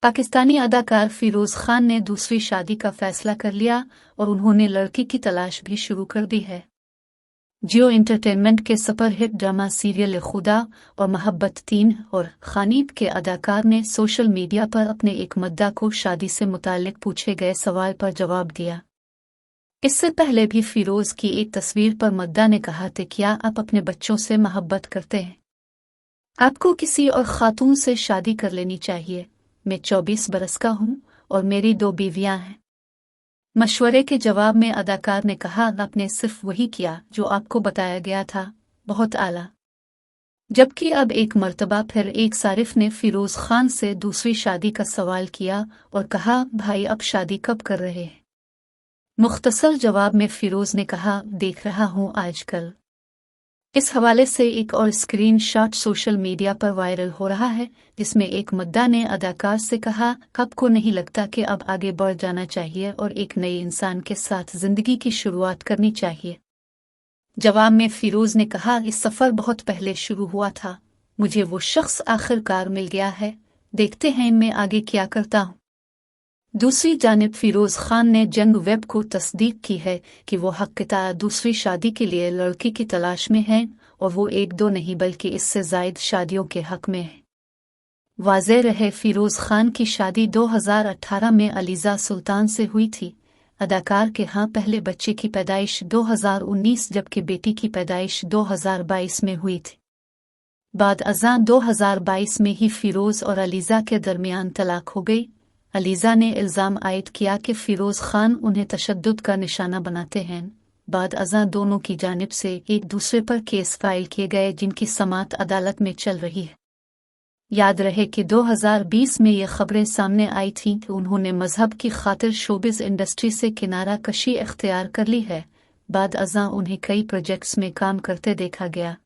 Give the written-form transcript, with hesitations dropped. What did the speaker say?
पाकिस्तानी अदाकार फिरोज खान ने दूसरी शादी का फैसला कर लिया और उन्होंने लड़की की तलाश भी शुरू कर दी है। जियो एंटरटेनमेंट के सुपरहिट ड्रामा सीरियल खुदा और मोहब्बत 3 और खानीब के अदाकार ने सोशल मीडिया पर अपने एक मद्दा को शादी से मुताल्लिक पूछे गए सवाल पर जवाब दिया। इससे पहले भी फिरोज की एक तस्वीर पर मद्दा ने कहा था, क्या आप अपने बच्चों से मोहब्बत करते हैं? आपको किसी और खातून से शादी कर लेनी चाहिए। मैं 24 बरस का हूँ और मेरी 2 बीवियां हैं। मशवरे के जवाब में अदाकार ने कहा, आपने सिर्फ वही किया जो आपको बताया गया था, बहुत आला। जबकि अब एक मर्तबा फिर एक सारिफ ने फिरोज खान से दूसरी शादी का सवाल किया और कहा, भाई अब शादी कब कर रहे हैं? मुख्तसर जवाब में फिरोज ने कहा, देख रहा हूँ आजकल। इस हवाले से एक और स्क्रीन शॉट सोशल मीडिया पर वायरल हो रहा है, जिसमें एक मद्दा ने अदाकार से कहा, आपको नहीं लगता कि अब आगे बढ़ जाना चाहिए और एक नए इंसान के साथ जिंदगी की शुरुआत करनी चाहिए? जवाब में फिरोज ने कहा, इस सफ़र बहुत पहले शुरू हुआ था, मुझे वो शख्स आखिरकार मिल गया है, देखते हैं मैं आगे क्या करता हूँ। दूसरी जानिब फिरोज खान ने जंग वेब को तस्दीक की है कि वो हक़ दूसरी शादी के लिए लड़की की तलाश में हैं और वो 1-2 नहीं बल्कि इससे ज़ायद शादियों के हक़ में है। वाज़ेह रहे, फिरोज खान की शादी 2018 में अलीज़ा सुल्तान से हुई थी। अदाकार के यहाँ पहले बच्चे की पैदाइश 2019 जबकि बेटी की पैदाइश 2022 में हुई थी। बाद अज़ां 2022 में ही फिरोज और अलीज़ा के दरमियान तलाक हो गई। अलीज़ा ने इल्ज़ाम आयद किया कि फिरोज खान उन्हें तशद्दुद का निशाना बनाते हैं। बाद अज़ां दोनों की जानिब से एक दूसरे पर केस फाइल किए गए, जिनकी समाअत अदालत में चल रही है। याद रहे कि 2020 में ये खबरें सामने आई थीं कि उन्होंने मजहब की खातिर शोबिज़ इंडस्ट्री से किनारा कशी इख्तियार कर ली है। बाद अज़ां उन्हें कई प्रोजेक्ट्स में काम करते देखा गया।